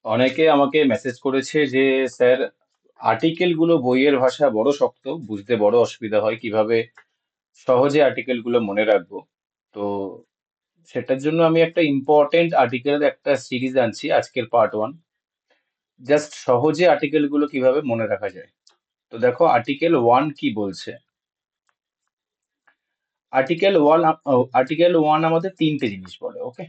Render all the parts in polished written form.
অনেকে আমাকে মেসেজ করেছে যে স্যার, আর্টিকেল গুলো বইয়ের ভাষা বড় শক্ত, বুঝতে বড় অসুবিধা হয়, কিভাবে সহজে আর্টিকেল গুলো মনে রাখবো। তো সেটার জন্য আমি একটা ইম্পর্টেন্ট আর্টিকেলের একটা সিরিজ আনছি, আজকের পার্ট 1। জাস্ট সহজে আর্টিকেল গুলো কিভাবে মনে রাখা যায়। তো দেখো আর্টিকেল 1 কি বলছে। আর্টিকেল 1 আমাদের তিনটে জিনিস বলে, ওকে।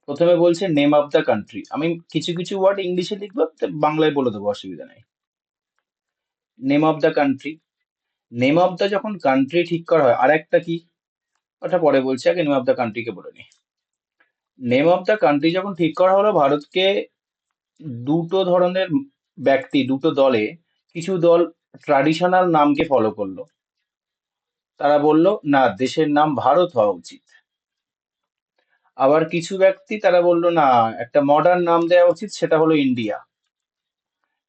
প্রথমে বলছে নেম অফ দ্য কান্ট্রি। আমি কিছু কিছু ওয়ার্ড ইংলিশে লিখবো, তো বাংলায় বলে দেবো, অসুবিধা নেই। Name of the country. Name of the যখন কান্ট্রি ঠিক করা হয়, আর একটা কি, ওটা পরে বলছি, আগে নেম অফ দ্য কান্ট্রিকে বলে নি। নেম অফ দ্য কান্ট্রি যখন ঠিক করা হলো, ভারতকে দুটো ধরনের ব্যক্তি, দুটো দলে, কিছু দল ট্র্যাডিশনাল নামকে ফলো করলো। তারা বলল না, দেশের নাম ভারত হওয়া উচিত। আবার কিছু ব্যক্তি তারা বলল না, একটা মডার্ন নাম দেওয়া উচিত, সেটা হলো ইন্ডিয়া।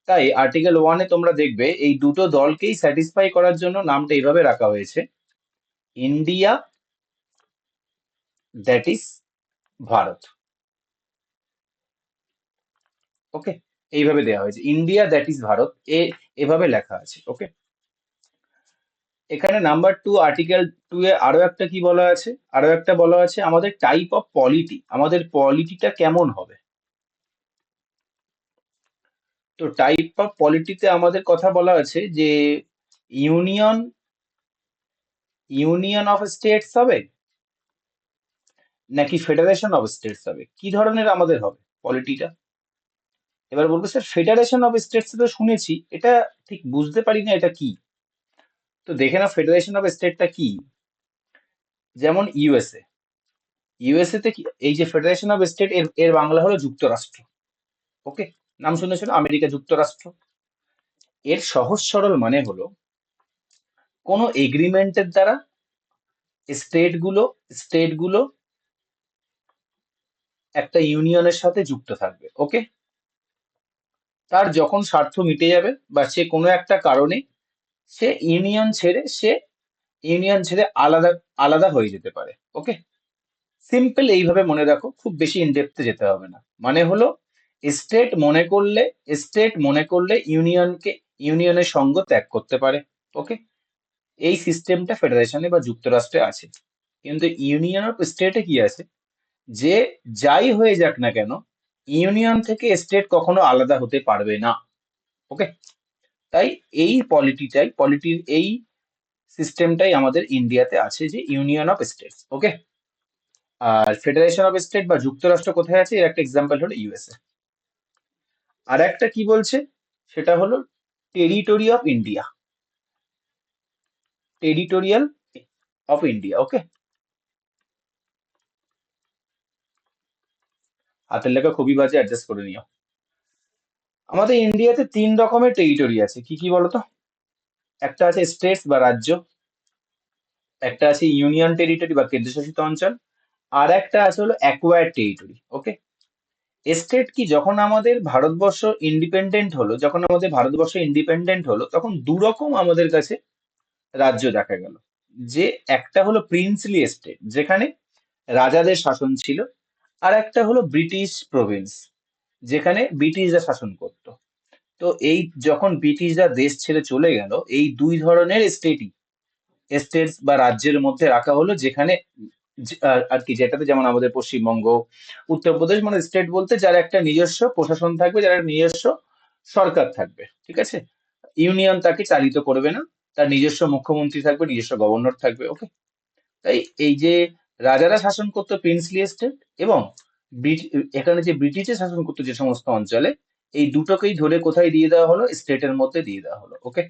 তাই আর্টিকেল 1-এ তোমরা দেখবে এই দুটো দলকেই স্যাটিসফাই করার জন্য নামটা এইভাবে রাখা হয়েছে, ইন্ডিয়া, দ্যাট ইজ ভারত। ওকে, এইভাবে দেওয়া হয়েছে, ইন্ডিয়া দ্যাট ইজ ভারত, এভাবে লেখা আছে, ওকে। এখানে নাম্বার 2, আর্টিকেল 2-এ আরো একটা কি বলা আছে, আরো একটা বলা আছে আমাদের টাইপ অফ পলিটি, আমাদের পলিটিটা কেমন হবে। তো টাইপ অফ পলিটিতে আমাদের কথা বলা আছে যে ইউনিয়ন ইউনিয়ন অফ স্টেটস হবে, নাকি ফেডারেশন অফ স্টেটস হবে, কি ধরনের আমাদের হবে পলিটিটা। এবার বলবো স্যার, ফেডারেশন অফ স্টেটস তো শুনেছি, এটা ঠিক বুঝতে পারি না এটা কি। তো দেখে না ফেডারেশন অফ স্টেটটা কি। যেমন ইউএসএ, ইউএসএ তে কি, এই যে ফেডারেশন অফ স্টেট, এর এর বাংলা হলো যুক্তরাষ্ট্র, ওকে। নাম শুনেছিল, আমেরিকা যুক্তরাষ্ট্র। এর সহজ সরল মানে হলো, কোনো এগ্রিমেন্টের দ্বারা স্টেট গুলো একটা ইউনিয়নের সাথে যুক্ত থাকবে, ওকে। তার যখন স্বার্থ মিটে যাবে, বা সে কোনো একটা কারণে সে ইউনিয়ন ছেড়ে আলাদা আলাদা হয়ে যেতে পারে, ওকে। সিম্পল এইভাবে মনে রাখো, খুব বেশি ইনডেপথে যেতে হবে না। মানে হলো, স্টেট মনে করলে ইউনিয়নের সঙ্গ ত্যাগ করতে পারে, ওকে। এই সিস্টেমটা ফেডারেশনে বা যুক্তরাষ্ট্রে আছে। কিন্তু ইউনিয়ন অফ স্টেটে কি আছে, যে যাই হয়ে যাক না কেন, ইউনিয়ন থেকে স্টেট কখনো আলাদা হতে পারবে না, ওকে। তাই পলিটির এই সিস্টেমটাই আমাদের ইন্ডিয়াতে আছে, যে ইউনিয়ন অফ স্টেটস, ওকে। আর ফেডারেশন অফ স্টেট বা যুক্তরাষ্ট্র কোথায় আছে, এর একটা এক্সাম্পল হলো ইউএসএ। আর একটা কি বলছে, সেটা হলো territory of India, territorial of India, okay. হাতের লেখা খুবই বাজে, অ্যাডজাস্ট করে নিও। আমাদের ইন্ডিয়াতে 3 রকমের টেরিটরি আছে, কি কি বলতো। একটা আছে স্টেটস বা রাজ্য, একটা আছে ইউনিয়ন টেরিটরি বা কেন্দ্রশাসিত অঞ্চল, আর একটা আছে হলো অ্যাকোয়ার্ড টেরিটরি, ওকে। স্টেট কি, যখন আমাদের ভারতবর্ষ ইন্ডিপেন্ডেন্ট হলো, তখন দুরকম আমাদের কাছে রাজ্য দেখা গেল। যে একটা হলো প্রিন্সলি স্টেট, যেখানে রাজাদের শাসন ছিল। আর একটা হলো ব্রিটিশ প্রভিন্স, যেখানে ব্রিটিশরা শাসন করত। তো এই যখন ব্রিটিশরা দেশ ছেড়ে চলে গেল, এই দুই ধরনের স্টেটস বা রাজ্যের মধ্যে রাখা হলো, যেখানে আর কি, যেটাতে যেমন আমাদের পশ্চিমবঙ্গ, উত্তরপ্রদেশ, মানে স্টেট বলতে যার একটা নিজস্ব প্রশাসন থাকবে, যার একটা নিজস্ব সরকার থাকবে, ঠিক আছে। ইউনিয়ন তাকে চালিত করবে না, তার নিজস্ব মুখ্যমন্ত্রী থাকবে, নিজস্ব গভর্নর থাকবে, ওকে। তাই এই যে রাজারা শাসন করতো প্রিন্সলি স্টেট, এবং এখানে যে ব্রিটিশে শাসন করতো যে সমস্ত অঞ্চলে, এই দুটোকেই ধরে কোথায় দিয়ে দেওয়া হলো, স্টেটের মধ্যে দিয়ে দেওয়া হলো, ওকে।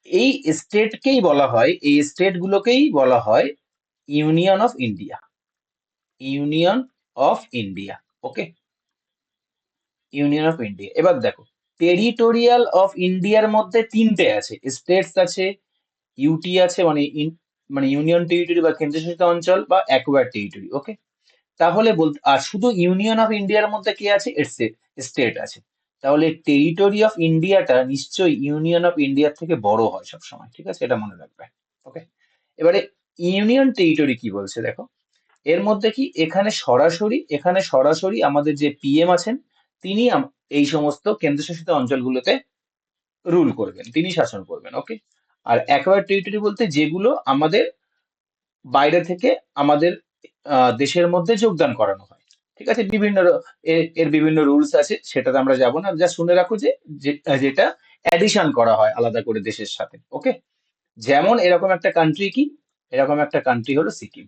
এই স্টেট গুলোকেই বলা হয় union of India, union of India, okay. Union of India. এবার দেখো, টেরিটোরিয়াল অফ ইন্ডিয়ার মধ্যে তিনটে আছে, স্টেটস আছে, ইউটি আছে, মানে ইউনিয়ন টেরিটরি বা কেন্দ্রশাসিত অঞ্চল, বা অ্যাকোয়ার্ড টেরিটরি, ওকে। তাহলে আর শুধু ইউনিয়ন অফ ইন্ডিয়ার মধ্যে কি আছে, স্টেট আছে। তাহলে টেরিটরি অফ ইন্ডিয়াটা নিশ্চয়ই ইউনিয়ন অফ ইন্ডিয়ার থেকে বড় হয় সবসময়, ঠিক আছে, এটা মনে রাখবে, ওকে। এবারে ইউনিয়ন টেরিটরি কি বলছে দেখো, এর মধ্যে কি এখানে সরাসরি আমাদের যে পিএম আছেন তিনি এই সমস্ত কেন্দ্রশাসিত অঞ্চলগুলোতে রুল করবেন, তিনি শাসন করবেন। ওকে। আর অ্যাকোয়ার্ড টেরিটরি বলতে যেগুলো আমাদের বাইরে থেকে আমাদের দেশের মধ্যে যোগদান করানো হয়। ঠিক আছে, এর বিভিন্ন রুলস আছে, সেটাতে আমরা যাব না, যা শুনে রাখো যেটা অ্যাডিশন করা হয় আলাদা করে দেশের সাথে। ওকে। যেমন এরকম একটা কান্ট্রি হলো সিকিম,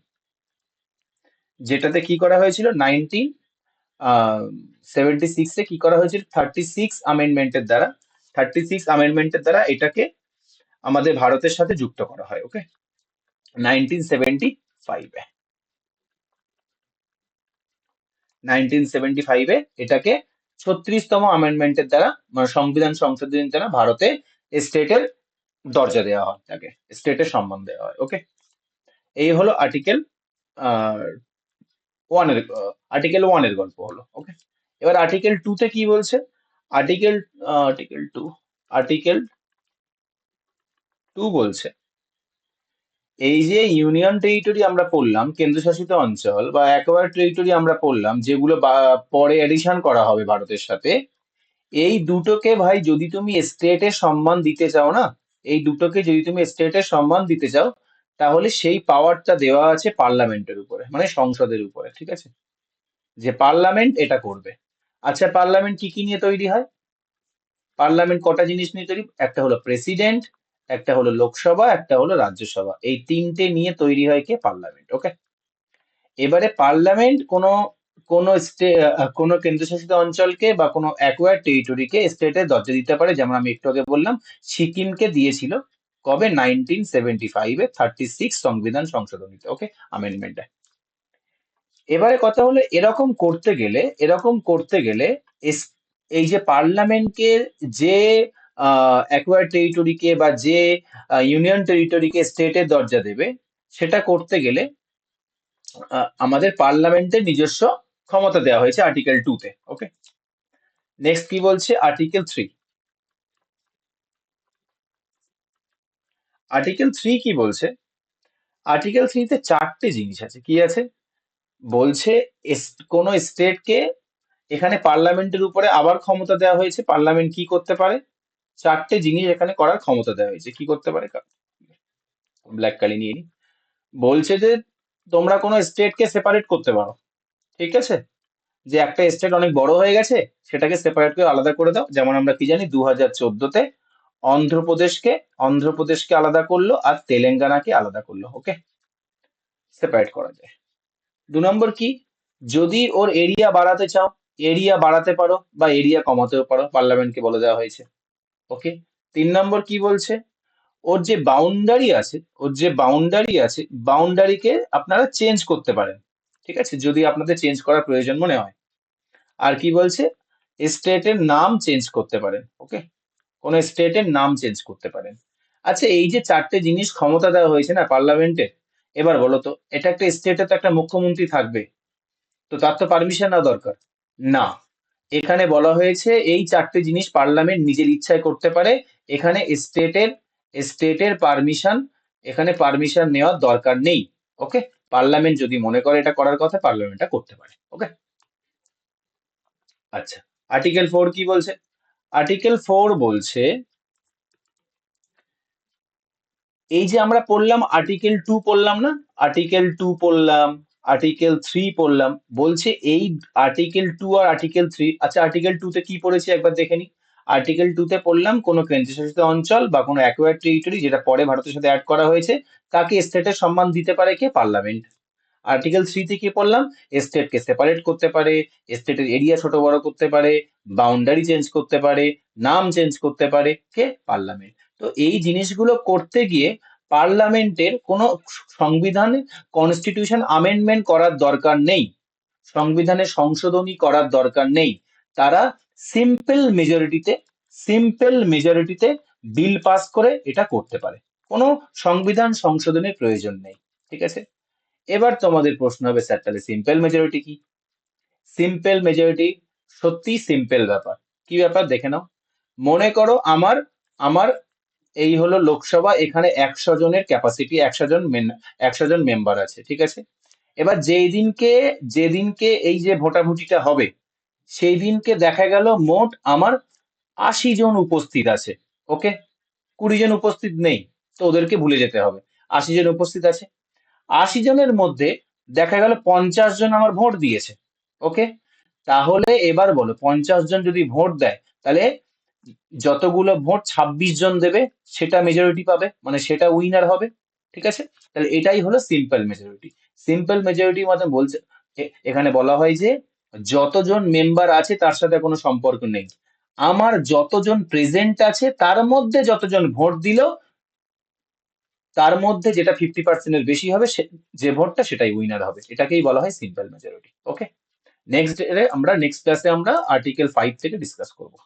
যেটাতে কি করা হয়েছিল 1976-এ কি করা হয়েছিল, 36 অ্যামেন্ডমেন্টের দ্বারা এটাকে আমাদের ভারতের সাথে যুক্ত করা হয়। ওকে। 1975-এ 1975-এ এটাকে 36তম অ্যামেন্ডমেন্টের দ্বারা, মানে সংবিধান সংশোধনীর দ্বারা ভারতে স্টেটের দরজা দেওয়া হয়, তাকে স্টেটের সম্মান দেওয়া হয়। ওকে। এই হলো ওয়ানের আর্টিকেল 1 এর গল্প হলো। ওকে। এবার আর্টিকেল 2-তে কি বলছে? আর্টিকেল আর্টিকেল 2 বলছে, এই যে ইউনিয়ন টেরিটরি আমরা পড়লাম, কেন্দ্রশাসিত অঞ্চল বা অ্যাকোয়ার্ড টেরিটরি আমরা পড়লাম, যেগুলো পরে এডিশন করা হবে ভারতের সাথে, এই দুটোকে ভাই যদি তুমি স্টেটের সম্মান দিতে চাও না, এই দুটোকে যদি তুমি স্টেটের সম্মান দিতে চাও, তাহলে সেই পাওয়ারটা দেওয়া আছে পার্লামেন্টের উপরে, মানে সংসদের উপরে। ঠিক আছে, যে পার্লামেন্ট এটা করবে। আচ্ছা, পার্লামেন্ট কি কি নিয়ে তৈরি হয়? পার্লামেন্ট কটা জিনিস নিয়ে তৈরি? একটা হলো প্রেসিডেন্ট, একটা হলো লোকসভা, একটা হলো রাজ্যসভা। এই তিনটে নিয়ে তৈরি হয় কে? পার্লামেন্ট। ওকে। এবারে পার্লামেন্ট কোনো কেন্দ্রশাসিত অঞ্চলকে বা কোনো অ্যাকোয়ার্ড টেরিটরিকে স্টেটের দরজা দিতে পারে, যেমন আমি একটু আগে বললাম সিকিমকে দিয়েছিল। কবে? 1975-এ 36 সংবিধান সংশোধনীতে। ওকে, আমেন্ডমেন্টে। এবারে কথা হলো, এরকম করতে গেলে এস- এই যে পার্লামেন্টকে, যে অ্যাকোয়ার্ড টেরিটরিকে বা যে ইউনিয়ন টেরিটরিকে স্টেটের দরজা দেবে, সেটা করতে গেলে আমাদের পার্লামেন্টের নিজস্ব ক্ষমতা দেওয়া হয়েছে আর্টিকেল 2-তে। ওকে। নেক্সট কি বলছে? আর্টিকেল 3 কি বলছে? আর্টিকেল 3-তে চারটে জিনিস আছে। কি আছে? বলছে কোন স্টেটকে, এখানে পার্লামেন্টের উপরে আবার ক্ষমতা দেওয়া হয়েছে, পার্লামেন্ট কি করতে পারে, চারটে জিনিস এখানে করার ক্ষমতা দেওয়া হয়েছে। কি করতে পারে? ব্ল্যাক কালি নিয়ে নি। বলছে যে তোমরা কোনো স্টেটকে সেপারেট করতে পারো। ঠিক আছে, যে একটা স্টেট অনেক বড় হয়ে গেছে, সেটাকে সেপারেট করে আলাদা করে দাও। যেমন আমরা কি জানি, 2014-তে অন্ধ্রপ্রদেশকে অন্ধ্রপ্রদেশকে আলাদা করলো আর তেলেঙ্গানাকে আলাদা করলো। ওকে, সেপারেট করা যায়। 2 নম্বর কি? যদি ওর এরিয়া বাড়াতে চাও, এরিয়া বাড়াতে পারো বা এরিয়া কমাতেও পারো, পার্লামেন্টকে বলে দেওয়া হয়েছে। ওকে। 3 নম্বর কি বলছে? ওর যে বাউন্ডারি আছে বাউন্ডারিকে আপনারা চেঞ্জ করতে পারেন। ঠিক আছে, যদি আপনাদের চেঞ্জ করার প্রয়োজন মনে হয়। আর কি বলছে? স্টেটের নাম চেঞ্জ করতে পারেন। ওকে, কোন স্টেটের নাম চেঞ্জ করতে পারেন। আচ্ছা, এই যে চারটে জিনিস ক্ষমতা দেওয়া হয়েছে না পার্লামেন্টে, এবার বলো তো, এটা একটা স্টেটে তো একটা মুখ্যমন্ত্রী থাকবে, তো তার তো পারমিশন নেওয়া দরকার। না, এখানে বলা হয়েছে এই চারটে জিনিস পার্লামেন্ট নিজের ইচ্ছায় করতে পারে। এখানে স্টেটের পারমিশন নেওয়ার দরকার নেই। ওকে, পার্লামেন্ট যদি মনে করে এটা করার কথা, পার্লামেন্টটা করতে পারে। ওকে। আচ্ছা, আর্টিকেল 4 কি বলছে? আর্টিকেল 4 বলছে, এই যে আমরা পড়লাম আর্টিকেল 2 পড়লাম, আর্টিকেল 3 পড়লাম, বলছে এই আর্টিকেল 2 আর আর্টিকেল 3। আচ্ছা, আর্টিকেল 2-তে কি পড়েছি একবার দেখে নি। আর্টিকেল 2-তে পড়লাম কোনো কেন্দ্রশাসিত অঞ্চল বা কোনো অ্যাকোয়ার্ড টেরিটরি, যেটা পরে ভারতের সাথে অ্যাড করা হয়েছে, তাকে স্টেটের সম্মান দিতে পারে কে? পার্লামেন্ট। আর্টিকেল 3-তে কি পড়লাম? স্টেটকে সেপারেট করতে পারে, স্টেটের এরিয়া ছোট বড় করতে পারে, বাউন্ডারি চেঞ্জ করতে পারে, নাম চেঞ্জ করতে পারে কে? পার্লামেন্ট। তো এই জিনিসগুলো করতে গিয়ে পার্লামেন্টের কোনো সংবিধানে কনস্টিটিউশন আমেন্ডমেন্ট করার দরকার নেই, সংবিধানে সংশোধনী করার দরকার নেই। তারা সিম্পল মেজরিটিতে সিম্পল মেজরিটিতে বিল পাস করে এটা করতে পারে। কোনো সংবিধান সংশোধনের প্রয়োজন নেই। ঠিক আছে, এবার তোমাদের প্রশ্ন হবে, স্যার তাহলে সিম্পল মেজরিটি কি? সিম্পল মেজরিটি সত্যি সিম্পল ব্যাপার। কি ব্যাপার দেখে নাও। মনে করো আমার আমার এই হলো লোকসভা, এখানে 100 জনের ক্যাপাসিটি, 100 জন মেম্বার আছে। ঠিক আছে, এবার যেদিনকে এই যে ভোটাভুটিটা হবে সেই দিনকে দেখা গেল মোট আমার 80 জন উপস্থিত আছে। ওকে, 20 জন উপস্থিত নেই, তো ওদেরকে ভুলে যেতে হবে। 80 জন উপস্থিত আছে, 80 জনের মধ্যে দেখা গেল 50 জন আমার ভোট দিয়েছে। ওকে, তাহলে এবার বলো 50 জন যদি ভোট দেয়, তাহলে যতগুলো ভোট 26 জন দেবে সেটা মেজরিটি পাবে, মানে সেটা উইনার হবে। ঠিক আছে, তাহলে এটাই হলো সিম্পল মেজরিটি। সিম্পল মেজরিটি মানে বলছে, এখানে বলা হয় যে যতজন মেম্বার আছে তার সাথে কোনো সম্পর্ক নেই, আমার যতজন প্রেজেন্ট আছে তার মধ্যে যতজন ভোট দিল তার মধ্যে যেটা 50% বেশি হবে যে ভোটটা সেটাই উইনার হবে, এটাকেই বলা হয় সিম্পল মেজরিটি। ওকে, নেক্সট ক্লাসে আমরা আর্টিকেল 5 থেকে ডিসকাস করবো।